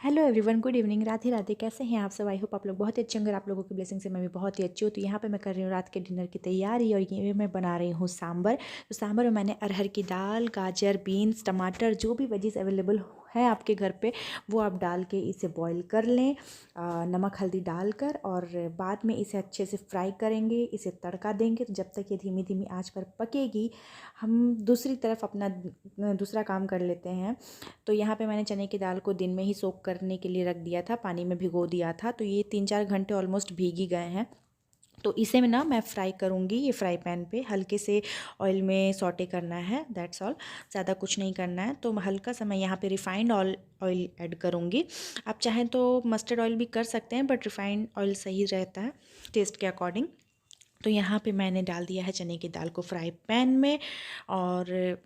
Hello everyone, good evening. Radhe Radhe. कैसे हैं आप सब? आई होप आप लोग बहुत ही अच्छे होंगे। आप लोगों की ब्लेसिंग से मैं भी बहुत ही अच्छी हूँ। तो यहाँ पे मैं कर रही हूँ रात के डिनर की तैयारी और ये मैं बना रही हूँ सांबर। तो सांबर में मैंने अरहर की दाल, गाजर, बीन्स, टमाटर, जो भी वेजीज अवेलेबल है आपके घर पे वो आप डाल के इसे बॉईल कर लें, नमक हल्दी डालकर, और बाद में इसे अच्छे से फ्राई करेंगे, इसे तड़का देंगे। तो जब तक ये धीमी धीमी आंच पर पकेगी हम दूसरी तरफ अपना दूसरा काम कर लेते हैं। तो यहाँ पे मैंने चने की दाल को दिन में ही सोक करने के लिए रख दिया था, पानी में भिगो दिया था। तो ये 3-4 घंटे ऑलमोस्ट भीग ही गए हैं। तो इसे में ना मैं फ्राई करूँगी। ये फ्राई पैन पे हल्के से ऑयल में सॉटे करना है, दैट्स ऑल। ज़्यादा कुछ नहीं करना है। तो हल्का सा मैं यहाँ पे रिफाइंड ऑयल ऐड करूँगी। आप चाहें तो मस्टर्ड ऑयल भी कर सकते हैं, बट रिफाइंड ऑयल सही रहता है टेस्ट के अकॉर्डिंग। तो यहाँ पे मैंने डाल दिया है चने की दाल को फ्राई पैन में। और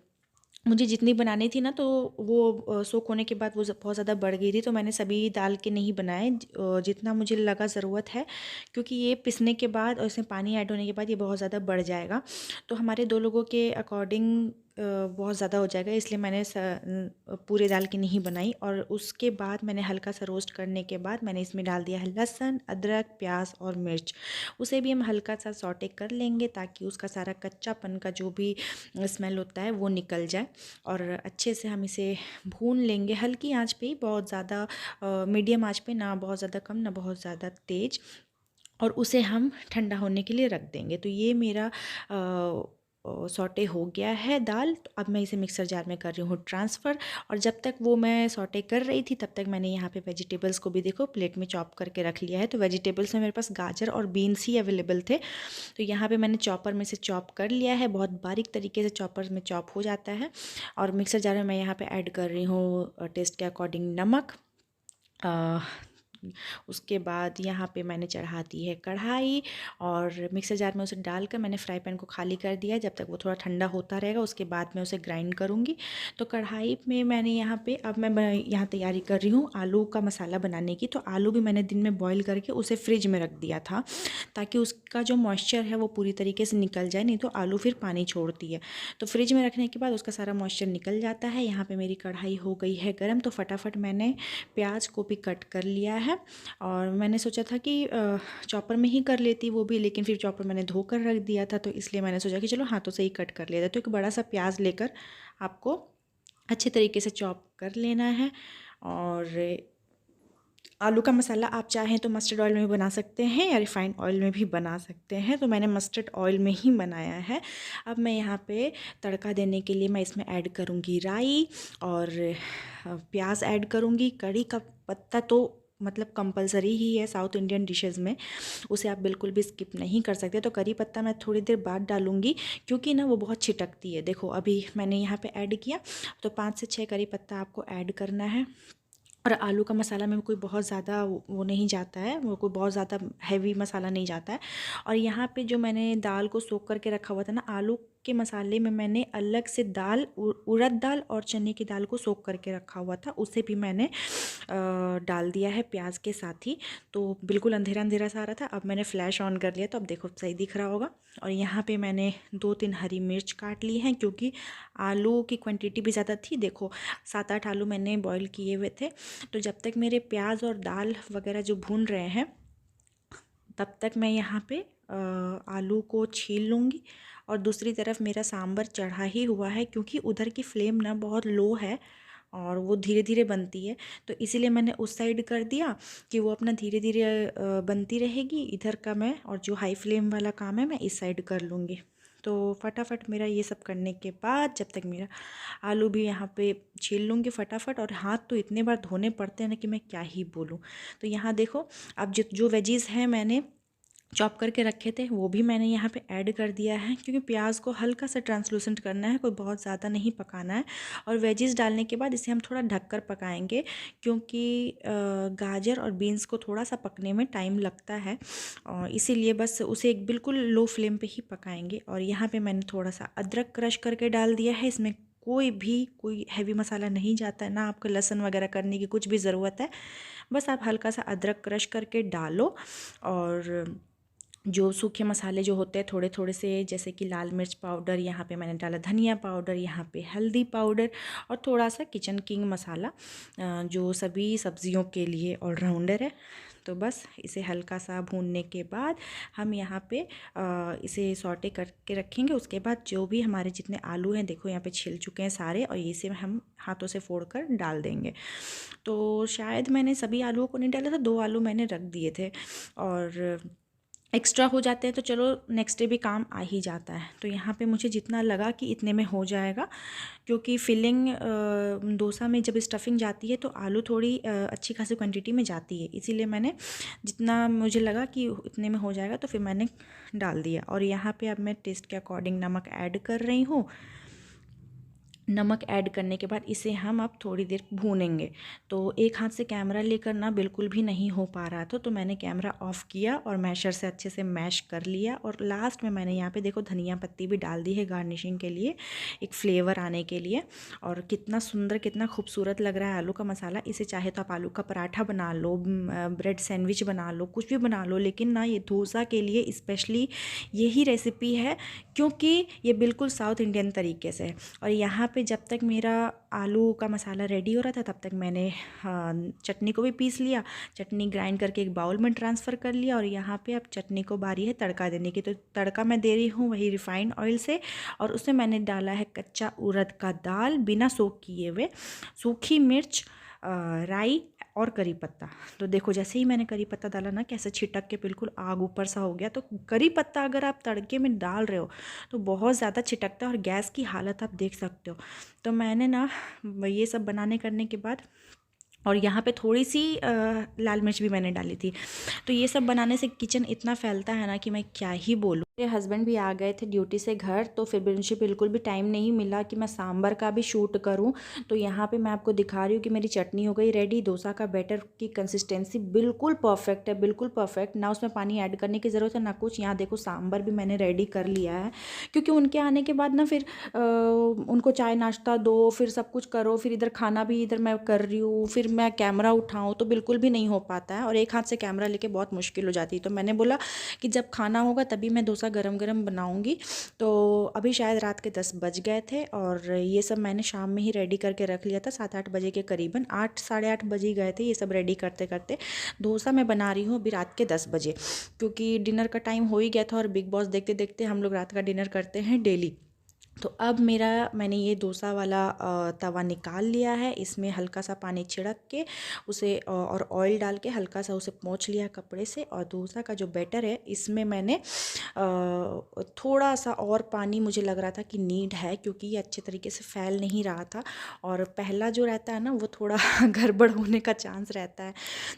मुझे जितनी बनानी थी ना, तो वो सोख होने के बाद वो बहुत ज़्यादा बढ़ गई थी। तो मैंने सभी दाल के नहीं बनाए, जितना मुझे लगा ज़रूरत है, क्योंकि ये पिसने के बाद और इसमें पानी ऐड होने के बाद ये बहुत ज़्यादा बढ़ जाएगा। तो हमारे 2 लोगों के अकॉर्डिंग बहुत ज़्यादा हो जाएगा, इसलिए मैंने पूरे दाल की नहीं बनाई। और उसके बाद मैंने हल्का सा रोस्ट करने के बाद मैंने इसमें डाल दिया है लहसुन, अदरक, प्याज और मिर्च। उसे भी हम हल्का सा सॉटे कर लेंगे ताकि उसका सारा कच्चापन का जो भी स्मेल होता है वो निकल जाए। और अच्छे से हम इसे भून लेंगे हल्की आंच पे ही, बहुत ज़्यादा मीडियम आंच पे, ना बहुत ज़्यादा कम ना बहुत ज़्यादा तेज़। और उसे हम ठंडा होने के लिए रख देंगे। तो ये मेरा सॉटे हो गया है दाल। तो अब मैं इसे मिक्सर जार में कर रही हूँ ट्रांसफ़र। और जब तक वो मैं सॉटे कर रही थी तब तक मैंने यहाँ पे वेजिटेबल्स को भी देखो प्लेट में चॉप करके रख लिया है। तो वेजिटेबल्स में मेरे पास गाजर और बीन्स ही अवेलेबल थे। तो यहाँ पे मैंने चॉपर में से चॉप कर लिया है, बहुत बारीक तरीके से चॉपर में चॉप हो जाता है। और मिक्सर जार में मैं यहाँ पे ऐड कर रही हूँ टेस्ट के अकॉर्डिंग नमक। उसके बाद यहाँ पे मैंने चढ़ा दी है कढ़ाई, और मिक्सर जार में उसे डालकर मैंने फ्राई पैन को खाली कर दिया है। जब तक वो थोड़ा ठंडा होता रहेगा उसके बाद मैं उसे ग्राइंड करूँगी। तो कढ़ाई में मैंने यहाँ पे अब मैं यहाँ तैयारी कर रही हूँ आलू का मसाला बनाने की। तो आलू भी मैंने दिन में बॉईल करके उसे फ्रिज में रख दिया था ताकि उसका जो मॉइस्चर है वो पूरी तरीके से निकल जाए, नहीं तो आलू फिर पानी छोड़ती है। तो फ्रिज में रखने के बाद उसका सारा मॉइस्चर निकल जाता है। यहाँ पे मेरी कढ़ाई हो गई है गर्म, तो फटाफट मैंने प्याज को भी कट कर लिया है। और मैंने सोचा था कि चॉपर में ही कर लेती वो भी, लेकिन फिर चॉपर मैंने धोकर रख दिया था, तो इसलिए मैंने सोचा कि चलो हाथों से ही कट कर लिया था। तो एक बड़ा सा प्याज लेकर आपको अच्छे तरीके से चॉप कर लेना है। और आलू का मसाला आप चाहें तो मस्टर्ड ऑयल में भी बना सकते हैं या रिफाइंड ऑयल में भी बना सकते हैं। तो मैंने मस्टर्ड ऑयल में ही बनाया है। अब मैं यहाँ पे तड़का देने के लिए मैं इसमें ऐड करूँगी राई और प्याज ऐड करूँगी। कड़ी का पत्ता तो मतलब कंपलसरी ही है साउथ इंडियन डिशेज़ में, उसे आप बिल्कुल भी स्किप नहीं कर सकते। तो करी पत्ता मैं थोड़ी देर बाद डालूँगी, क्योंकि ना वो बहुत छिटकती है। देखो अभी मैंने यहाँ पे ऐड किया, तो 5 से 6 करी पत्ता आपको ऐड करना है। और आलू का मसाला में कोई बहुत ज़्यादा वो नहीं जाता है, वो कोई बहुत ज़्यादा हैवी मसाला नहीं जाता है। और यहाँ पे जो मैंने दाल को सोख करके रखा हुआ था ना, आलू के मसाले में मैंने अलग से दाल, उड़द दाल और चने की दाल को सोख करके रखा हुआ था, उसे भी मैंने डाल दिया है प्याज के साथ ही। तो बिल्कुल अंधेरा अंधेरा सा आ रहा था, अब मैंने फ्लैश ऑन कर लिया तो अब देखो सही दिख रहा होगा। और यहाँ पे मैंने 2-3 हरी मिर्च काट ली हैं, क्योंकि आलू की क्वांटिटी भी ज़्यादा थी। देखो 7-8 आलू मैंने बॉईल किए हुए थे। तो जब तक मेरे प्याज और दाल वगैरह जो भून रहे हैं तब तक मैं यहाँ पे आलू को छील लूँगी। और दूसरी तरफ मेरा सांभर चढ़ा ही हुआ है, क्योंकि उधर की फ्लेम ना बहुत लो है और वो धीरे धीरे बनती है। तो इसीलिए मैंने उस साइड कर दिया कि वो अपना धीरे धीरे बनती रहेगी। इधर का मैं, और जो हाई फ्लेम वाला काम है मैं इस साइड कर लूँगी। तो फटाफट मेरा ये सब करने के बाद जब तक मेरा आलू भी यहाँ पे छील लूँगी फटाफट। और हाथ तो इतने बार धोने पड़ते हैं ना कि मैं क्या ही बोलूँ। तो यहाँ देखो अब जो वेजीज़ हैं मैंने चॉप करके रखे थे वो भी मैंने यहाँ पे ऐड कर दिया है, क्योंकि प्याज को हल्का सा ट्रांसलूसेंट करना है, कोई बहुत ज़्यादा नहीं पकाना है। और वेजीज डालने के बाद इसे हम थोड़ा ढककर पकाएंगे, क्योंकि गाजर और बीन्स को थोड़ा सा पकने में टाइम लगता है, और इसीलिए बस उसे एक बिल्कुल लो फ्लेम पे ही पकाएंगे। और यहाँ पे मैंने थोड़ा सा अदरक क्रश करके डाल दिया है। इसमें कोई हैवी मसाला नहीं जाता है, ना आपको लहसुन वगैरह करने की कुछ भी ज़रूरत है। बस आप हल्का सा अदरक क्रश करके डालो और जो सूखे मसाले जो होते हैं थोड़े थोड़े से, जैसे कि लाल मिर्च पाउडर, यहाँ पे मैंने डाला धनिया पाउडर, यहाँ पे हल्दी पाउडर और थोड़ा सा किचन किंग मसाला, जो सभी सब्जियों के लिए ऑलराउंडर है। तो बस इसे हल्का सा भूनने के बाद हम यहाँ पे इसे सॉटे करके रखेंगे। उसके बाद जो भी हमारे जितने आलू हैं, देखो यहाँ पे छिल चुके हैं सारे, और इसे हम हाथों से फोड़ कर डाल देंगे। तो शायद मैंने सभी आलूओं को नहीं डाला था, 2 आलू मैंने रख दिए थे, और एक्स्ट्रा हो जाते हैं तो चलो नेक्स्ट डे भी काम आ ही जाता है। तो यहाँ पे मुझे जितना लगा कि इतने में हो जाएगा, क्योंकि फिलिंग डोसा में जब स्टफिंग जाती है तो आलू थोड़ी अच्छी खासी क्वांटिटी में जाती है, इसीलिए मैंने जितना मुझे लगा कि इतने में हो जाएगा तो फिर मैंने डाल दिया। और यहाँ पे अब मैं टेस्ट के अकॉर्डिंग नमक ऐड कर रही हूँ। नमक ऐड करने के बाद इसे हम अब थोड़ी देर भूनेंगे। तो एक हाथ से कैमरा लेकर ना बिल्कुल भी नहीं हो पा रहा था, तो मैंने कैमरा ऑफ़ किया और मैशर से अच्छे से मैश कर लिया। और लास्ट में मैंने यहाँ पे देखो धनिया पत्ती भी डाल दी है गार्निशिंग के लिए, एक फ्लेवर आने के लिए। और कितना सुंदर, कितना खूबसूरत लग रहा है आलू का मसाला। इसे चाहे तो आप आलू का पराठा बना लो, ब्रेड सैंडविच बना लो, कुछ भी बना लो, लेकिन ना ये डोसा के लिए स्पेशली यही रेसिपी है, क्योंकि ये बिल्कुल साउथ इंडियन तरीके से है। और यहाँ पे जब तक मेरा आलू का मसाला रेडी हो रहा था तब तक मैंने चटनी को भी पीस लिया, चटनी ग्राइंड करके एक बाउल में ट्रांसफ़र कर लिया। और यहाँ पे अब चटनी को बारी है तड़का देने की। तो तड़का मैं दे रही हूँ वही रिफाइंड ऑयल से, और उसमें मैंने डाला है कच्चा उड़द का दाल बिना सोक किए हुए, सूखी मिर्च, राई और करी पत्ता। तो देखो जैसे ही मैंने करी पत्ता डाला ना, कैसे छिटक के बिल्कुल आग ऊपर सा हो गया। तो करी पत्ता अगर आप तड़के में डाल रहे हो तो बहुत ज़्यादा छिटकता है, और गैस की हालत आप देख सकते हो। तो मैंने ना ये सब बनाने करने के बाद, और यहाँ पे थोड़ी सी लाल मिर्च भी मैंने डाली थी। तो ये सब बनाने से किचन इतना फैलता है ना कि मैं क्या ही बोलूँ। मेरे हस्बैंड भी आ गए थे ड्यूटी से घर, तो फिर मुझे बिल्कुल भी टाइम नहीं मिला कि मैं सांभर का भी शूट करूं। तो यहाँ पे मैं आपको दिखा रही हूँ कि मेरी चटनी हो गई रेडी। डोसा का बैटर की कंसिस्टेंसी बिल्कुल परफेक्ट है, बिल्कुल परफेक्ट, ना उसमें पानी ऐड करने की ज़रूरत है ना कुछ। यहाँ देखो सांभर भी मैंने रेडी कर लिया है, क्योंकि उनके आने के बाद ना फिर उनको चाय नाश्ता दो, फिर सब कुछ करो, फिर इधर खाना भी इधर मैं कर रही हूँ, फिर मैं कैमरा उठाऊँ, तो बिल्कुल भी नहीं हो पाता है, और एक हाथ से कैमरा लेके बहुत मुश्किल हो जाती है। तो मैंने बोला कि जब खाना होगा तभी मैं डोसा गरम गरम बनाऊंगी। तो अभी शायद रात के 10 बज गए थे, और ये सब मैंने शाम में ही रेडी करके रख लिया था, 7-8 बजे के करीबन, 8 साढ़े 8 बजे गए थे ये सब रेडी करते करते। डोसा मैं बना रही हूँ अभी रात के 10 बजे, क्योंकि डिनर का टाइम हो ही गया था, और बिग बॉस देखते देखते हम लोग रात का डिनर करते हैं डेली। तो अब मैंने ये डोसा वाला तवा निकाल लिया है। इसमें हल्का सा पानी छिड़क के उसे और ऑयल डाल के हल्का सा उसे पोंछ लिया कपड़े से। और डोसा का जो बैटर है इसमें मैंने थोड़ा सा और पानी मुझे लग रहा था कि नीड है, क्योंकि ये अच्छे तरीके से फैल नहीं रहा था, और पहला जो रहता है ना वो थोड़ा गड़बड़ होने का चांस रहता है।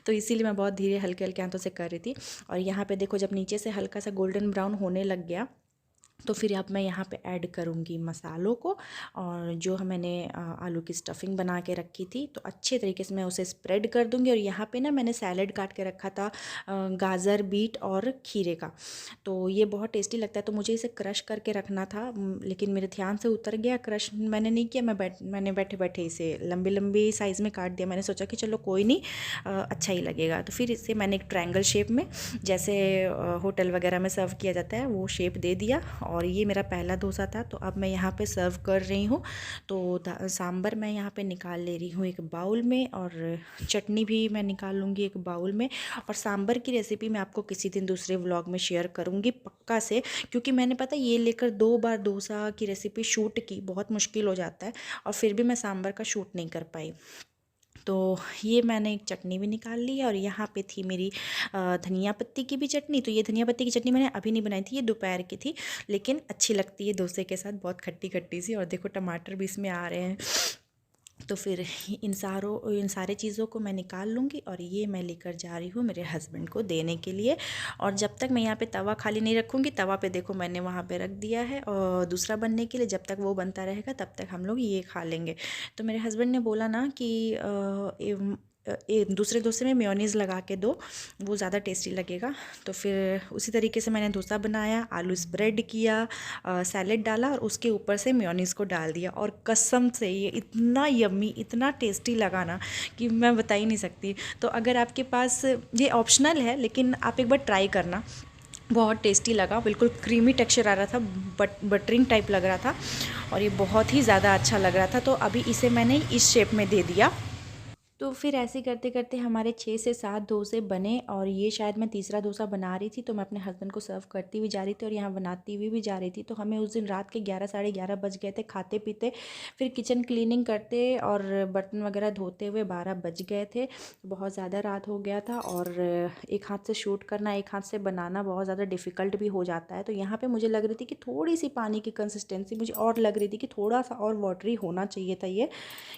तो इसीलिए मैं बहुत धीरे हल्के हल्के हाथों से कर रही थी। और यहाँ पे देखो जब नीचे से हल्का सा गोल्डन ब्राउन होने लग गया, तो फिर अब मैं यहाँ पे ऐड करूँगी मसालों को, और जो मैंने आलू की स्टफिंग बना के रखी थी, तो अच्छे तरीके से मैं उसे स्प्रेड कर दूँगी। और यहाँ पे ना मैंने सैलेड काट के रखा था, गाजर, बीट और खीरे का। तो ये बहुत टेस्टी लगता है, तो मुझे इसे क्रश करके रखना था, लेकिन मेरे ध्यान से उतर गया, क्रश मैंने नहीं किया। मैंने बैठे बैठे इसे लंबी लंबी साइज़ में काट दिया। मैंने सोचा कि चलो कोई नहीं, अच्छा ही लगेगा। तो फिर इसे मैंने एक ट्रायंगल शेप में, जैसे होटल वगैरह में सर्व किया जाता है, वो शेप दे दिया। और ये मेरा पहला डोसा था। तो अब मैं यहाँ पे सर्व कर रही हूँ। तो सांभर मैं यहाँ पे निकाल ले रही हूँ एक बाउल में, और चटनी भी मैं निकाल लूँगी एक बाउल में। और सांभर की रेसिपी मैं आपको किसी दिन दूसरे व्लॉग में शेयर करूँगी पक्का से, क्योंकि मैंने पता ये लेकर 2 बार डोसा की रेसिपी शूट की, बहुत मुश्किल हो जाता है, और फिर भी मैं सांभर का शूट नहीं कर पाई। तो ये मैंने एक चटनी भी निकाल ली है। और यहाँ पे थी मेरी धनिया पत्ती की भी चटनी। तो ये धनिया पत्ती की चटनी मैंने अभी नहीं बनाई थी, ये दोपहर की थी, लेकिन अच्छी लगती है डोसे के साथ, बहुत खट्टी खट्टी सी। और देखो टमाटर भी इसमें आ रहे हैं। तो फिर इन सारे चीज़ों को मैं निकाल लूँगी, और ये मैं लेकर जा रही हूँ मेरे हस्बैंड को देने के लिए। और जब तक मैं यहाँ पे तवा खाली नहीं रखूँगी, तवा पे देखो मैंने वहाँ पे रख दिया है और दूसरा बनने के लिए। जब तक वो बनता रहेगा तब तक हम लोग ये खा लेंगे। तो मेरे हस्बैंड ने बोला ना कि दूसरे डोसे में मेयोनीज़ लगा के दो, वो ज़्यादा टेस्टी लगेगा। तो फिर उसी तरीके से मैंने डोसा बनाया, आलू स्प्रेड किया, सैलेड डाला, और उसके ऊपर से मेयोनीज़ को डाल दिया। और कसम से ये इतना यम्मी, इतना टेस्टी लगा ना कि मैं बता ही नहीं सकती। तो अगर आपके पास, ये ऑप्शनल है, लेकिन आप एक बार ट्राई करना। बहुत टेस्टी लगा, बिल्कुल क्रीमी टेक्सचर आ रहा था, बटरिंग टाइप लग रहा था और ये बहुत ही ज़्यादा अच्छा लग रहा था। तो अभी इसे मैंने इस शेप में दे दिया। तो फिर ऐसे करते करते हमारे 6 से 7 डोसे बने और ये शायद मैं तीसरा डोसा बना रही थी, तो मैं अपने हस्बैंड को सर्व करती हुई जा रही थी और यहाँ बनाती हुई भी जा रही थी। तो हमें उस दिन रात के 11 साढ़े 11 बज गए थे खाते पीते, फिर किचन क्लीनिंग करते और बर्तन वगैरह धोते हुए 12 बज गए थे। बहुत ज़्यादा रात हो गया था और एक हाथ से शूट करना, एक हाथ से बनाना बहुत ज़्यादा डिफ़िकल्ट भी हो जाता है। तो यहाँ पे मुझे लग रही थी कि थोड़ी सी पानी की कंसिस्टेंसी मुझे और लग रही थी कि थोड़ा सा और वाटरी होना चाहिए था ये,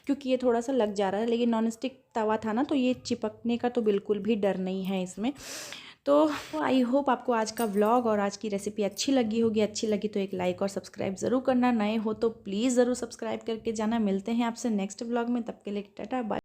क्योंकि ये थोड़ा सा लग जा रहा है। लेकिन नॉन स्टिक तवा था ना, तो ये चिपकने का तो बिल्कुल भी डर नहीं है इसमें। तो आई होप आपको आज का व्लॉग और आज की रेसिपी अच्छी लगी होगी। अच्छी लगी तो एक लाइक और सब्सक्राइब ज़रूर करना, नए हो तो प्लीज़ ज़रूर सब्सक्राइब करके जाना। मिलते हैं आपसे नेक्स्ट व्लॉग में, तब के लिए टाटा बाय।